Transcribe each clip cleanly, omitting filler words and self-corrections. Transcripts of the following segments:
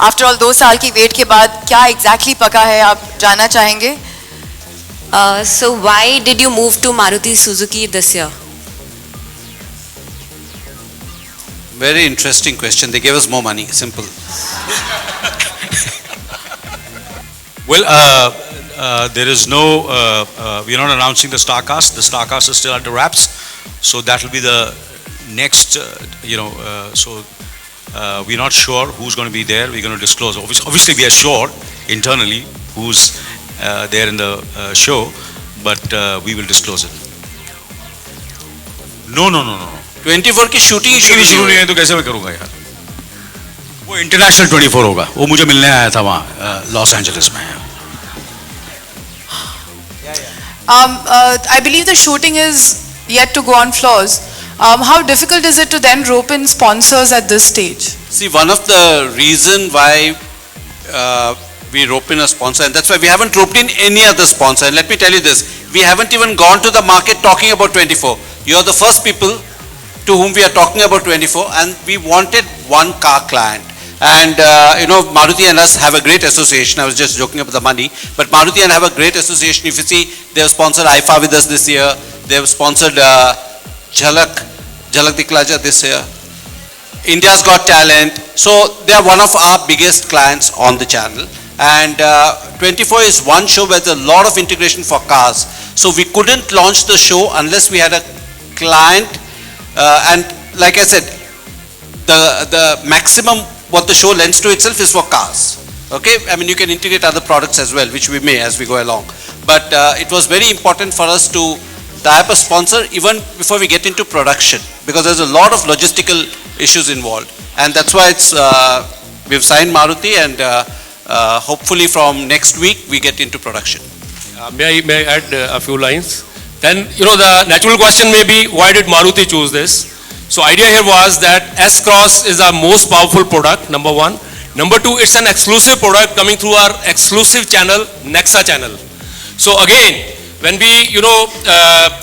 After all 2 साल की wait के बाद क्या एग्जैक्टली पका है, आप जानना चाहेंगे? So why did you move to Maruti Suzuki this year? Very interesting question. They gave us more money. Simple. Well, there is no. We're not announcing the Starcast. The Starcast is still under wraps, so that will be the next. We're not sure who's going to be there. We're going to disclose. Obviously, we are sure internally who's there in the show, but we will disclose it. No. 24 की shooting शुरू नहीं है तो कैसे मैं करूँगा यार? वो इंटरनेशनल 24 होगा. वो मुझे मिलने आया था वहाँ लॉस एंजलिस में. I believe the shooting is yet to go on floors. How difficult is it to then rope in sponsors at this stage? See, one of the reason why we rope in a sponsor, and that's why we haven't roped in any other sponsor. And let me tell you this, we haven't even gone to the market talking about 24. You're the first people to whom we are talking about 24, and we wanted one car client. And Maruti and us have a great association. I was just joking about the money, but Maruti and have a great association. If you see, they have sponsored IFA with us this year. They have sponsored Jhalak Diklaja this year. India's Got Talent. So they are one of our biggest clients on the channel. And 24 is one show where there's a lot of integration for cars. So we couldn't launch the show unless we had a client. And like I said, the maximum what the show lends to itself is for cars. Okay, I mean you can integrate other products as well, which we may as we go along. But it was very important for us to tie up a sponsor even before we get into production, because there's a lot of logistical issues involved, and that's why it's we've signed Maruti, and hopefully from next week we get into production. May I add a few lines? Then the natural question may be, why did Maruti choose this? So idea here was that S-Cross is our most powerful product, number one. Number two, it's an exclusive product coming through our exclusive channel, Nexa channel. So again, when we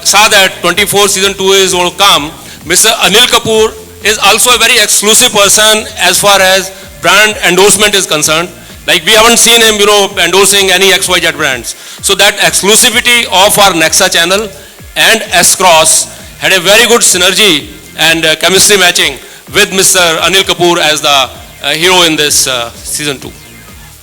saw that 24 season 2 is going to come, Mr. Anil Kapoor is also a very exclusive person as far as brand endorsement is concerned. Like we haven't seen him endorsing any XYZ brands. So that exclusivity of our Nexa channel and S-Cross had a very good synergy and chemistry matching with Mr. Anil Kapoor as the hero in this season 2.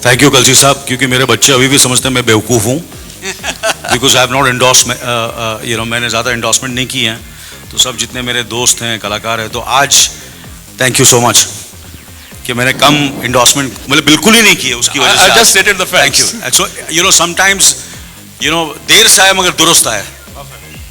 Thank you Kalji साहब, क्योंकि मेरे बच्चे अभी भी समझते हैं मैं बेवकूफ़ हूँ, because I have not endorsed, मैंने ज़्यादा endorsement नहीं की हैं, तो सब जितने मेरे दोस्त हैं कलाकार हैं, तो आज thank you so much कि मैंने कम endorsement मतलब बिल्कुल ही नहीं किए, उसकी वजह से I just stated the facts. Thank you. So sometimes देर से आया मगर दुरुस्त आया,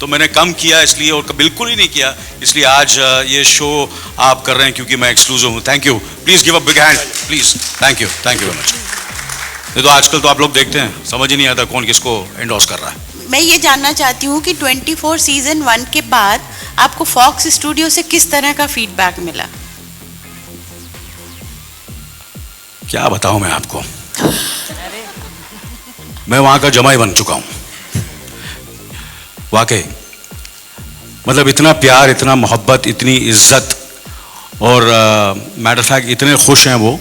तो मैंने कम किया इसलिए, और बिल्कुल ही नहीं किया इसलिए आज ये शो आप कर रहे हैं क्योंकि मैं एक्सक्लूसिव हूँ. Thank you. Please give a big hand please. Thank you very much. ये तो आजकल तो आप लोग देखते हैं, समझ ही नहीं आता कौन किसको एंडोर्स कर रहा है. मैं ये जानना चाहती हूँ कि 24 सीजन 1 के बाद आपको फॉक्स स्टूडियो से किस तरह का फीडबैक मिला? क्या बताऊं मैं आपको, मैं वहां का जमाई बन चुका हूं वाकई. मतलब इतना प्यार, इतना मोहब्बत, इतनी इज्जत, और मैटर फैक्ट इतने खुश हैं वो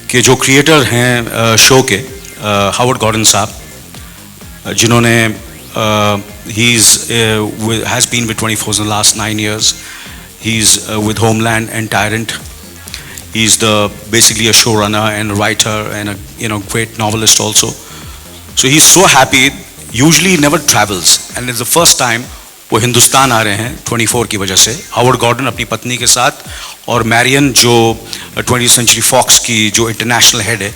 कि जो क्रिएटर हैं शो के, हावर्ड गॉर्डन साहब, जिन्होंने he has been with 24 in the last 9 years. He's with Homeland and Tyrant. He's basically a showrunner and a writer and a great novelist also. So he's so happy. Usually he never travels, and it's the first time वो हिंदुस्तान आ रहे हैं 24 की वजह से. Howard Gordon अपनी पत्नी के साथ, और मैरियन जो 20th Century Fox की जो इंटरनेशनल हेड है,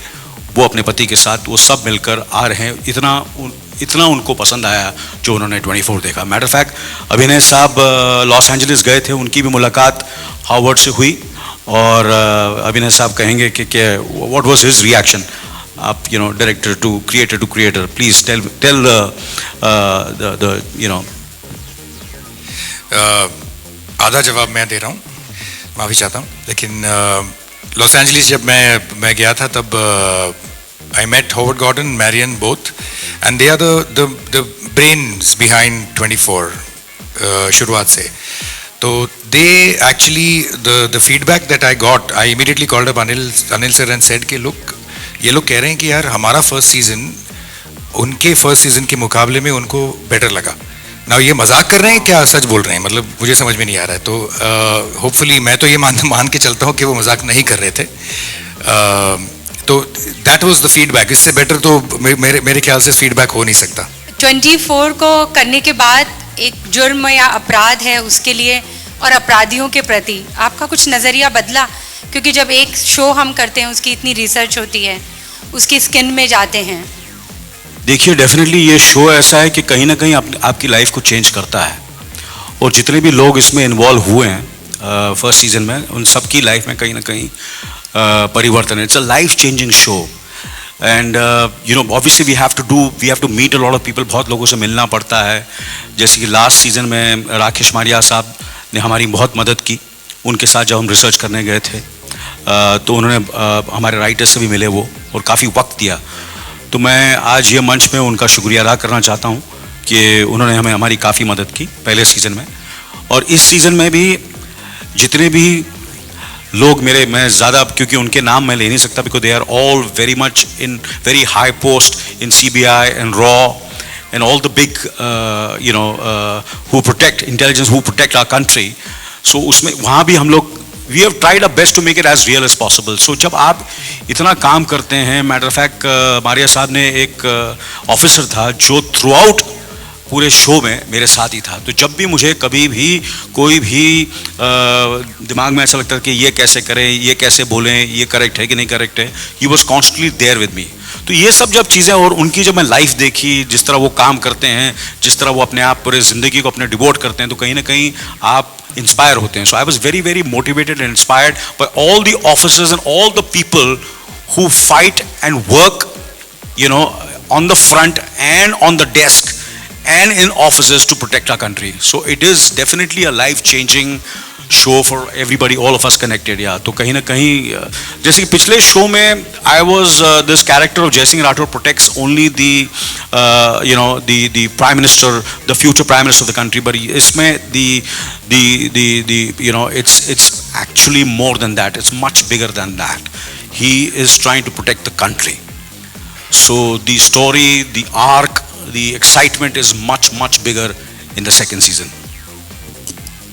वो अपने पति के साथ, वो सब मिलकर आ रहे हैं. इतना उनको पसंद आया जो उन्होंने 24 देखा. मैटर फैक्ट अभिनय साहब लॉस एंजलिस गए थे, उनकी भी मुलाकात हावर्ड से हुई, और अभिनय साहब कहेंगे कि व्हाट वाज हिज रिएक्शन. आप director to creator please tell आधा जवाब मैं दे रहा हूँ, माफ़ी चाहता हूँ. लेकिन लॉस एंजलिस जब मैं गया था, तब I met Howard Gordon, Marion, both, and they are the brains behind 24 शुरुआत से. तो they actually the feedback that I got, I immediately called up Anil sir and said कि लुक, ये लोग कह रहे हैं कि यार हमारा फर्स्ट सीजन उनके फर्स्ट सीजन के मुकाबले में उनको बेटर लगा. ना ये मजाक कर रहे हैं क्या सच बोल रहे हैं, मतलब मुझे समझ में नहीं आ रहा है. तो होपफुली मैं तो ये मान के चलता हूँ कि वो मजाक नहीं कर रहे थे. तो दैट वाज द फीडबैक. इससे बेटर तो मेरे ख्याल से फीडबैक हो नहीं सकता. 24 को करने के बाद एक जुर्म या अपराध है उसके लिए और अपराधियों के प्रति आपका कुछ नज़रिया बदला? क्योंकि जब एक शो हम करते हैं उसकी इतनी रिसर्च होती है, उसकी स्किन में जाते हैं. देखिए, डेफिनेटली ये शो ऐसा है कि कहीं ना कहीं आपकी लाइफ को चेंज करता है. और जितने भी लोग इसमें इन्वॉल्व हुए हैं फर्स्ट सीजन में, उन सब की लाइफ में कहीं ना कहीं परिवर्तन है. It's a life changing show. And you know, obviously we have to meet a lot of people. बहुत लोगों से मिलना पड़ता है. जैसे कि लास्ट सीजन में राकेश मारिया साहब ने हमारी बहुत मदद की. उनके साथ जब हम रिसर्च करने गए थे तो उन्होंने हमारे राइटर से भी मिले वो, और काफ़ी वक्त दिया. तो मैं आज ये मंच में उनका शुक्रिया अदा करना चाहता हूँ कि उन्होंने हमारी काफ़ी मदद की पहले सीज़न में. और इस सीज़न में भी जितने भी लोग मैं ज़्यादा, क्योंकि उनके नाम मैं ले नहीं सकता, because they are all very much in very high post in CBI and रॉ and all the big you know who protect intelligence, who protect our country. So उसमें वहाँ भी हम लोग we have tried a best to make it as real as possible. So जब आप इतना काम करते हैं, मैटर ऑफ फैक्ट मारिया साहब ने एक ऑफिसर था जो थ्रू आउट पूरे शो में मेरे साथ ही था. तो जब भी मुझे कभी भी कोई भी दिमाग में ऐसा लगता है कि ये कैसे करें, ये कैसे बोलें, ये करेक्ट है कि नहीं करेक्ट है, he was constantly there with me. तो ये सब जब चीज़ें, और उनकी जब मैं लाइफ देखी, जिस तरह वो काम करते हैं, जिस तरह वो अपने आप पूरे ज़िंदगी को अपने डिवोट करते हैं, तो कहीं ना कहीं आप इंस्पायर होते हैं. So I was very very motivated and inspired by all the officers and all the people who fight and work, you know, on the front and on the desk and in offices to protect our country. So it is definitely a life-changing show for everybody, all of us connected. Yeah. तो कहीं ना कहीं जैसे कि पिछले show में I was this character of Jai Singh Rathore protects only the you know the prime minister, the future prime minister of the country. But इसमें the you know it's actually more than that. It's much bigger than that. He is trying to protect the country. So the story, the arc, the excitement is much bigger in the second season.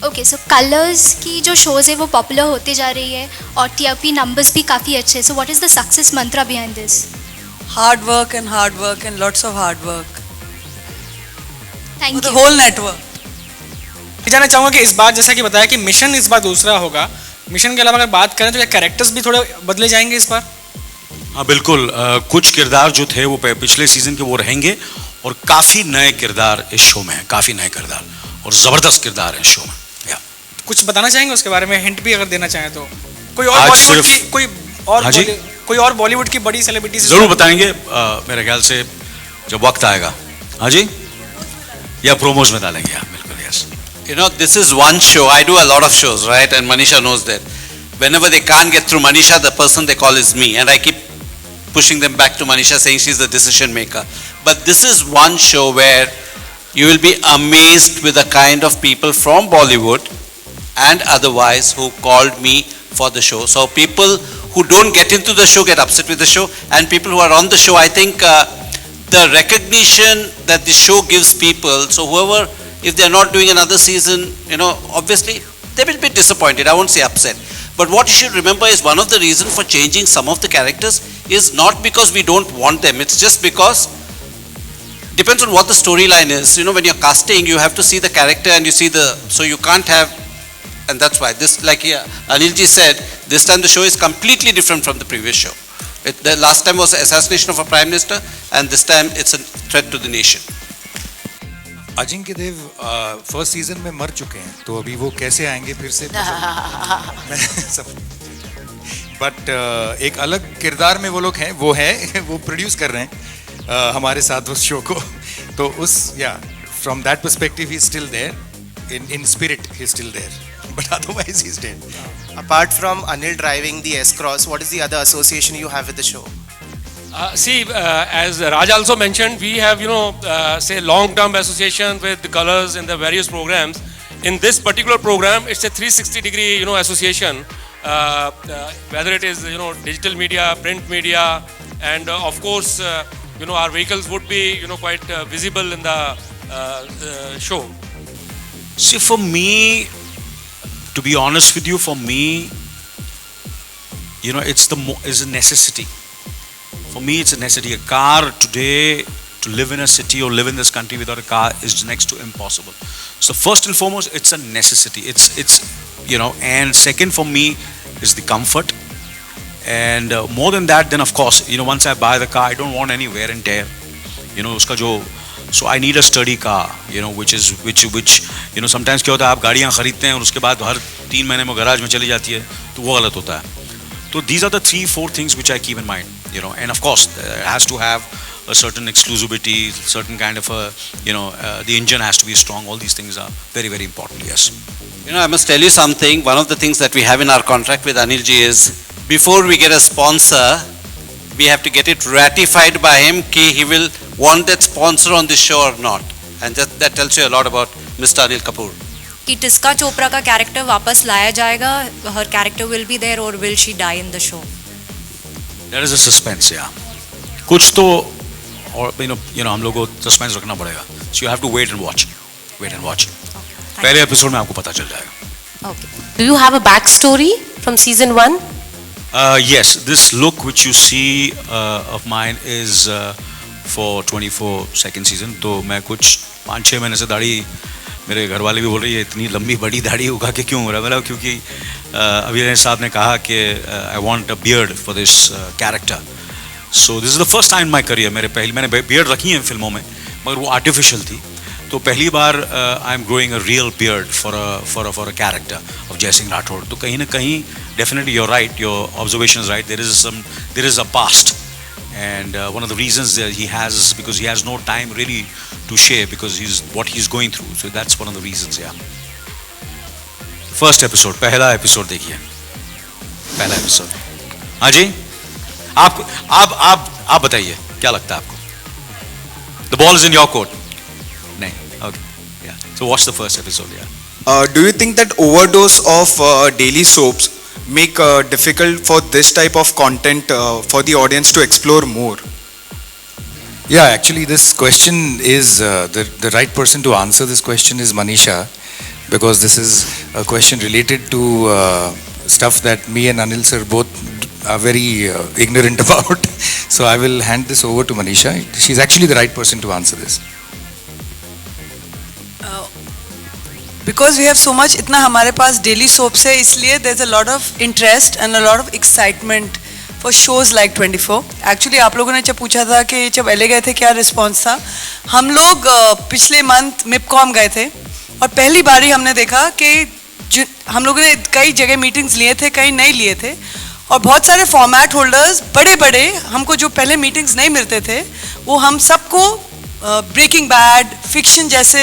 Okay, so Colors की जो shows है वो popular होते जा रही है और TRP numbers भी काफ़ी अच्छे हैं. So what is the success mantra behind this? Hard work and lots of hard work. Thank For the you. whole network. जानना चाहूँगा कि इस बार जैसा कि बताया कि मिशन इस बार दूसरा होगा. मिशन के अलावा अगर बात करें तो क्या कैरेक्टर्स भी थोड़े बदले जाएंगे इस बार? हाँ बिल्कुल. कुछ किरदार जो थे वो पिछले सीजन के वो रहेंगे, और काफ़ी नए किरदार इस शो में हैं. काफ़ी नए किरदार और ज़बरदस्त किरदार हैं इस शो में. या कुछ बताना चाहेंगे उसके बारे में, हिंट भी अगर देना चाहें तो? कोई और आज बॉलीवुड की, हाँ जी? कोई और बॉलीवुड की बड़ी सेलिब्रिटीज ज़रूर बताएंगे मेरे ख्याल से जब वक्त आएगा. हाँ जी, या प्रोमोज में डालेंगे आप. बिल्कुल. Yes. You know, this is one show. I do a lot of shows, right? And Manisha knows that. Whenever they can't get through Manisha, the person they call is me. And I keep pushing them back to Manisha, saying she's the decision maker. But this is one show where you will be amazed with the kind of people from Bollywood and otherwise who called me for the show. So people who don't get into the show get upset with the show, and people who are on the show, I think the recognition that the show gives people, so whoever, if they're not doing another season, you know, obviously they will be disappointed. I won't say upset. But what you should remember is one of the reasons for changing some of the characters is not because we don't want them. It's just because depends on what the storyline is. You know, when you're casting, you have to see the character and you see the, so you can't have, and that's why this, like Anilji said, this time the show is completely different from the previous show. The last time was assassination of a prime minister, and this time it's a threat to the nation. Ajinkya Dev first season में मर चुके हैं, तो अभी वो कैसे आएंगे फिर से? बट एक अलग किरदार में वो लोग हैं, वो प्रोड्यूस कर रहे हैं हमारे साथ उस शो को. तो उस from that perspective he is still there, in spirit he is still there, but otherwise he is dead. Apart from Anil driving the S-Cross, what is the other association you have with the show? See, as Raj also mentioned, we have, say long-term association with the Colors in the various programs, in this particular program, it's a 360-degree, association, whether it is, digital media, print media, and of course, our vehicles would be, quite visible in the show. See, for me, to be honest with you, for me, it's a necessity. For me, it's a necessity. A car today, to live in a city or live in this country without a car is next to impossible. So first and foremost, it's a necessity. And second for me is the comfort. And more than that, then of course, once I buy the car, I don't want any wear and tear. So I need a sturdy car, which sometimes क्या होता है आप गाड़ियाँ खरीदते हैं और उसके बाद हर 3 महीने में गैराज में चली जाती है तो वो गलत होता है. So these are the 3-4 things which I keep in mind, and of course it has to have a certain exclusivity, certain kind of the engine has to be strong. All these things are very, very important. Yes. I must tell you something. One of the things that we have in our contract with Anil ji is before we get a sponsor, we have to get it ratified by him कि he will want that sponsor on the show or not. And that tells you a lot about Mr. Anil Kapoor. कि टिस्का चोपड़ा का character वापस लाया जाएगा, her character will be there or will she die in the show? There is a suspense, yeah. कुछ तो और हम लोगों को सस्पेंस रखना पड़ेगा. So you have to wait and watch. पहले एपिसोड में आपको पता चल जाएगा. Okay. Do you have a backstory from season 1? Yes, this look which you see of mine is for 24 second season. तो मैं कुछ 5-6 महीने से दाढ़ी, मेरे घर वाले भी बोल रही है इतनी लंबी बड़ी दाढ़ी उगा के क्यों हो रहा है. मतलब क्योंकि अभिनय साहब ने कहा कि I want a beard for this character. So this is the first time in my career. मैंने बियर्ड रखी है फिल्मों में मगर वो आर्टिफिशियल थी. तो पहली बार I am growing a real beard for a character of Jai Singh Rathore. तो कहीं ना कहीं definitely you're right, your observation is right. There is a past. And one of the reasons that he has is because he has no time really to share because what he's going through. So that's one of the reasons, yeah. First episode, पहला episode देखिए. पहला episode. हाँ जी. आप बताइए क्या लगता है आपको? The ball is in your court. नहीं. Okay. Yeah. So watch the first episode, yeah. Do you think that overdose of daily soaps make difficult for this type of content for the audience to explore more? Yeah, actually this question is the right person to answer this question is Manisha, because this is a question related to stuff that me and Anil sir both are very ignorant about. So I will hand this over to Manisha. She's actually the right person to answer this. Because we have so much, इतना हमारे पास daily soaps है, इसलिए there's a lot of interest and a lot of excitement for shows like 24. Actually आप लोगों ने जब पूछा था कि जब LA गए थे क्या रिस्पॉन्स था, हम लोग पिछले मंथ मिपकॉम गए थे और पहली बार ही हमने देखा कि हम लोगों ने कई जगह मीटिंग्स लिए थे, कई नहीं लिए थे और बहुत सारे फॉर्मेट होल्डर्स बड़े हमको जो पहले मीटिंग्स नहीं मिलते थे वो हम सबको ब्रेकिंग बैड, फिक्शन जैसे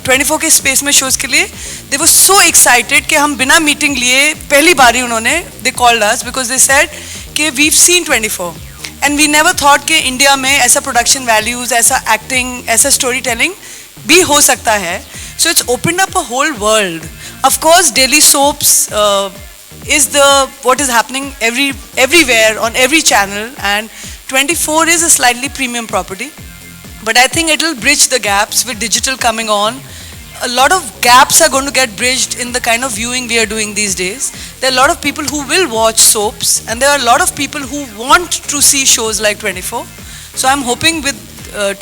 24 के स्पेस में शोज़ के लिए दे वर सो एक्साइटेड कि हम बिना मीटिंग लिए पहली बार ही उन्होंने they called us because they said कि we've seen 24 and we never thought कि इंडिया में ऐसा प्रोडक्शन वैल्यूज़, ऐसा एक्टिंग, ऐसा स्टोरी टेलिंग भी हो सकता है. So it's opened up a whole world. Of course daily soaps is what is happening everywhere on every channel, and 24 is a slightly premium property, but I think it will bridge the gaps with digital coming on. A lot of gaps are going to get bridged in the kind of viewing we are doing these days. There are a lot of people who will watch soaps and there are a lot of people who want to see shows like 24. So I'm hoping with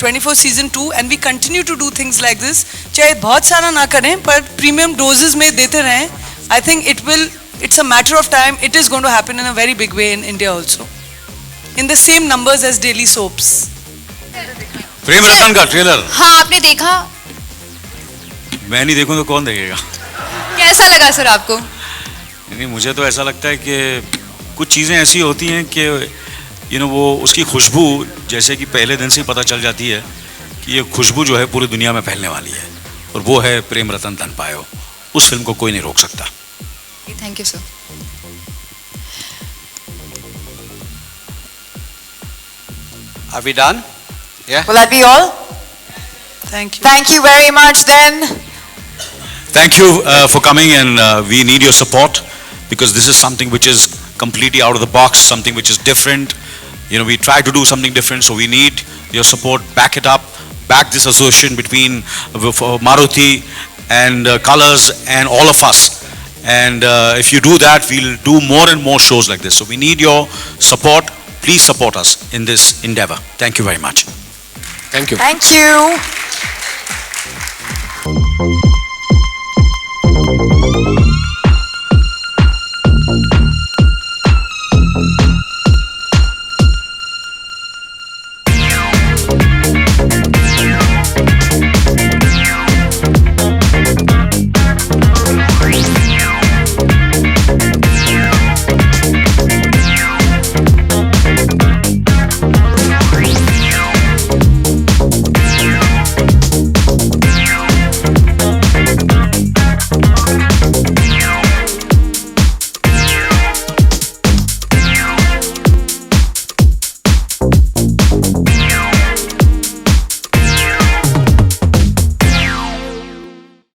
24 season 2 and we continue to do things like this, चाहे बहुत सारा ना करें पर premium doses में देते रहें. I think it's a matter of time. It is going to happen in a very big way in India also, in the same numbers as daily soaps. Prem Ratan का ट्रेलर हाँ आपने देखा? मैं नहीं देखूं तो कौन देखेगा? कैसा लगा सर आपको? नहीं, मुझे तो ऐसा लगता है कि कुछ चीज़ें ऐसी होती हैं कि वो उसकी खुशबू जैसे कि पहले दिन से ही पता चल जाती है कि ये खुशबू जो है पूरी दुनिया में फैलने वाली है और वो है प्रेम रतन धन पायो. उस फिल्म को कोई नहीं रोक सकता. Thank you, sir. Are we done? Yeah. Will that be all? Thank you. Thank you very much then. Thank you for coming, and we need your support, because this is something which is completely out of the box, something which is different. You know, we try to do something different, so we need your support. Back it up, back this association between Maruti and Colors and all of us. And if you do that, we'll do more and more shows like this. So we need your support. Please support us in this endeavor. Thank you very much. Thank you. Thank you.